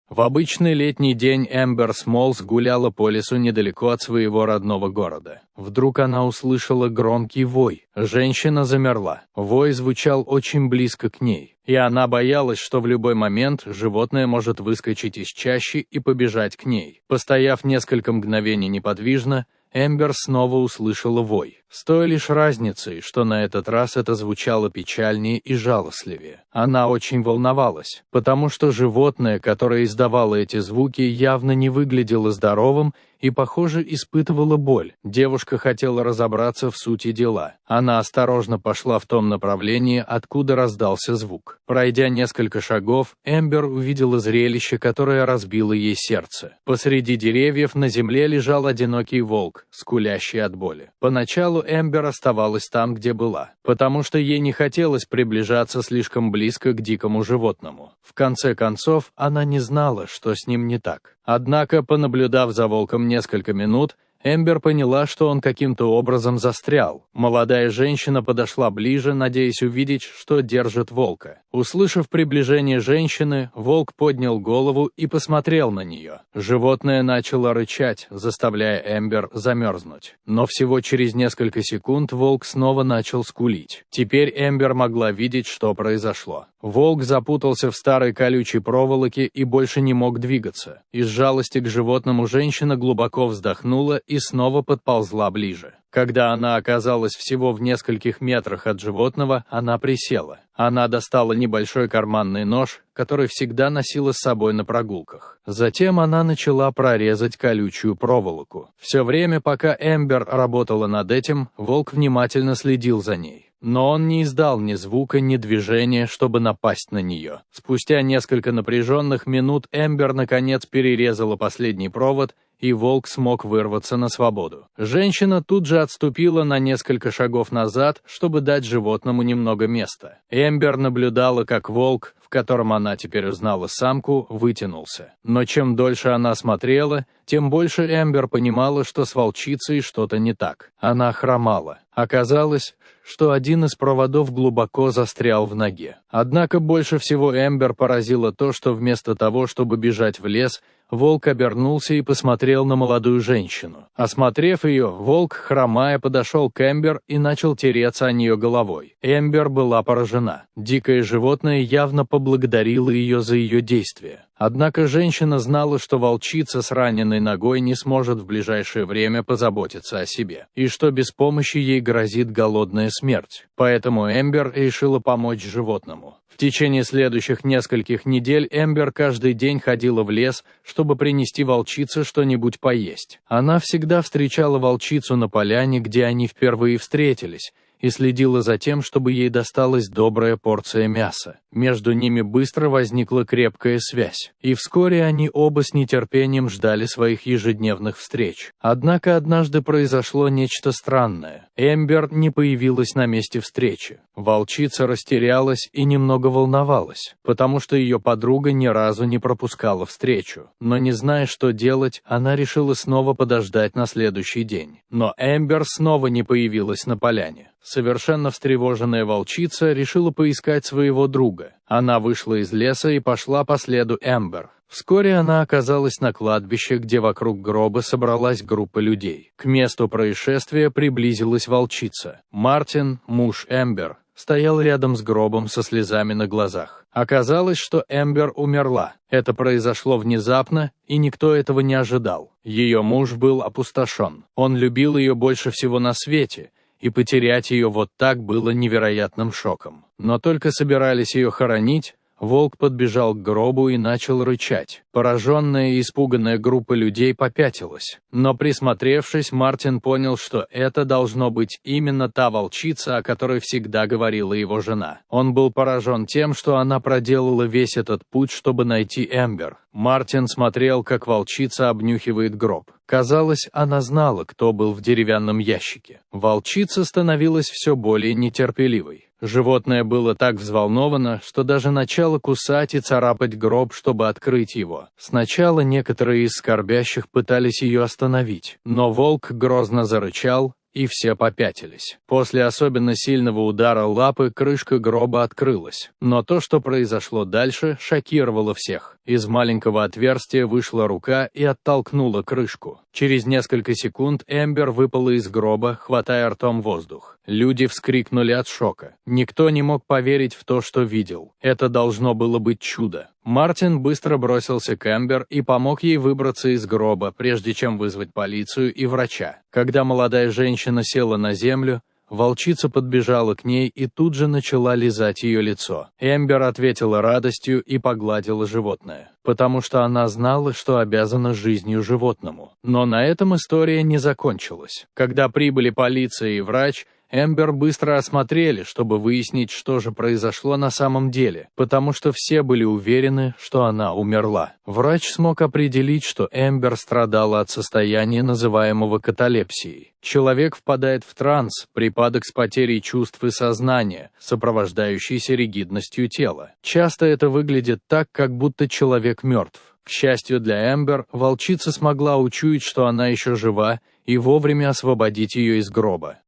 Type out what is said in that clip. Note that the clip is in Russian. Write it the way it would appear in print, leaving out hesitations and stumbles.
В обычный летний день Эмбер Смолс гуляла по лесу недалеко от своего родного города. Вдруг она услышала громкий вой. Женщина замерла. Вой звучал очень близко к ней, и она боялась, что в любой момент животное может выскочить из чащи и побежать к ней. Постояв несколько мгновений неподвижно, Эмбер снова услышала вой, с той лишь разницей, что на этот раз это звучало печальнее и жалостливее. Она очень волновалась, потому что животное, которое издавало эти звуки, явно не выглядело здоровым и, похоже, испытывала боль. Девушка хотела разобраться в сути дела. Она осторожно пошла в том направлении, откуда раздался звук. Пройдя несколько шагов, Эмбер увидела зрелище, которое разбило ей сердце. Посреди деревьев на земле лежал одинокий волк, скулящий от боли. Поначалу Эмбер оставалась там, где была, потому что ей не хотелось приближаться слишком близко к дикому животному. В конце концов, она не знала, что с ним не так. Однако, понаблюдав за волком несколько минут, Эмбер поняла, что он каким-то образом застрял. Молодая женщина подошла ближе, надеясь увидеть, что держит волка. Услышав приближение женщины, волк поднял голову и посмотрел на нее. Животное начало рычать, заставляя Эмбер замерзнуть. Но всего через несколько секунд волк снова начал скулить. Теперь Эмбер могла видеть, что произошло. Волк запутался в старой колючей проволоке и больше не мог двигаться. Из жалости к животному женщина глубоко вздохнула и снова подползла ближе. Когда она оказалась всего в нескольких метрах от животного, она присела. Она достала небольшой карманный нож, который всегда носила с собой на прогулках. Затем она начала прорезать колючую проволоку. Все время, пока Эмбер работала над этим, волк внимательно следил за ней. Но он не издал ни звука, ни движения, чтобы напасть на нее. Спустя несколько напряженных минут Эмбер наконец перерезала последний провод, и волк смог вырваться на свободу. Женщина тут же отступила на несколько шагов назад, чтобы дать животному немного места. Эмбер наблюдала, как волк, в котором она теперь узнала самку, вытянулся. Но чем дольше она смотрела, тем больше Эмбер понимала, что с волчицей что-то не так. Она хромала. Оказалось, что один из проводов глубоко застрял в ноге. Однако больше всего Эмбер поразило то, что вместо того, чтобы бежать в лес, волк обернулся и посмотрел на молодую женщину. Осмотрев ее, волк, хромая, подошел к Эмбер и начал тереться о нее головой. Эмбер была поражена. Дикое животное явно поблагодарило ее за ее действия. Однако женщина знала, что волчица с раненой ногой не сможет в ближайшее время позаботиться о себе, и что без помощи ей грозит голодная смерть. Поэтому Эмбер решила помочь животному. В течение следующих нескольких недель Эмбер каждый день ходила в лес, чтобы принести волчице что-нибудь поесть. Она всегда встречала волчицу на поляне, где они впервые встретились, и следила за тем, чтобы ей досталась добрая порция мяса. Между ними быстро возникла крепкая связь, и вскоре они оба с нетерпением ждали своих ежедневных встреч. Однако однажды произошло нечто странное. Эмбер не появилась на месте встречи. Волчица растерялась и немного волновалась, потому что ее подруга ни разу не пропускала встречу. Но не зная, что делать, она решила снова подождать на следующий день. Но Эмбер снова не появилась на поляне. Совершенно встревоженная волчица решила поискать своего друга. Она вышла из леса и пошла по следу Эмбер. Вскоре она оказалась на кладбище, где вокруг гроба собралась группа людей. К месту происшествия приблизилась волчица. Мартин, муж Эмбер, стоял рядом с гробом со слезами на глазах. Оказалось, что Эмбер умерла. Это произошло внезапно, и никто этого не ожидал. Ее муж был опустошен. Он любил ее больше всего на свете, и потерять ее вот так было невероятным шоком. Но только собирались ее хоронить, волк подбежал к гробу и начал рычать. Пораженная и испуганная группа людей попятилась. Но присмотревшись, Мартин понял, что это должно быть именно та волчица, о которой всегда говорила его жена. Он был поражен тем, что она проделала весь этот путь, чтобы найти Эмбер. Мартин смотрел, как волчица обнюхивает гроб. Казалось, она знала, кто был в деревянном ящике. Волчица становилась все более нетерпеливой. Животное было так взволновано, что даже начало кусать и царапать гроб, чтобы открыть его. Сначала некоторые из скорбящих пытались ее остановить, но волк грозно зарычал, и все попятились. После особенно сильного удара лапы крышка гроба открылась. Но то, что произошло дальше, шокировало всех. Из маленького отверстия вышла рука и оттолкнула крышку. Через несколько секунд Эмбер выпала из гроба, хватая ртом воздух. Люди вскрикнули от шока. Никто не мог поверить в то, что видел. Это должно было быть чудо. Мартин быстро бросился к Эмбер и помог ей выбраться из гроба, прежде чем вызвать полицию и врача. Когда молодая женщина села на землю, волчица подбежала к ней и тут же начала лизать ее лицо. Эмбер ответила радостью и погладила животное, потому что она знала, что обязана жизнью животному. Но на этом история не закончилась. Когда прибыли полиция и врач, Эмбер быстро осмотрели, чтобы выяснить, что же произошло на самом деле, потому что все были уверены, что она умерла. Врач смог определить, что Эмбер страдала от состояния, называемого каталепсией. Человек впадает в транс, припадок с потерей чувств и сознания, сопровождающийся ригидностью тела. Часто это выглядит так, как будто человек мертв. К счастью для Эмбер, волчица смогла учуять, что она еще жива, и вовремя освободить ее из гроба.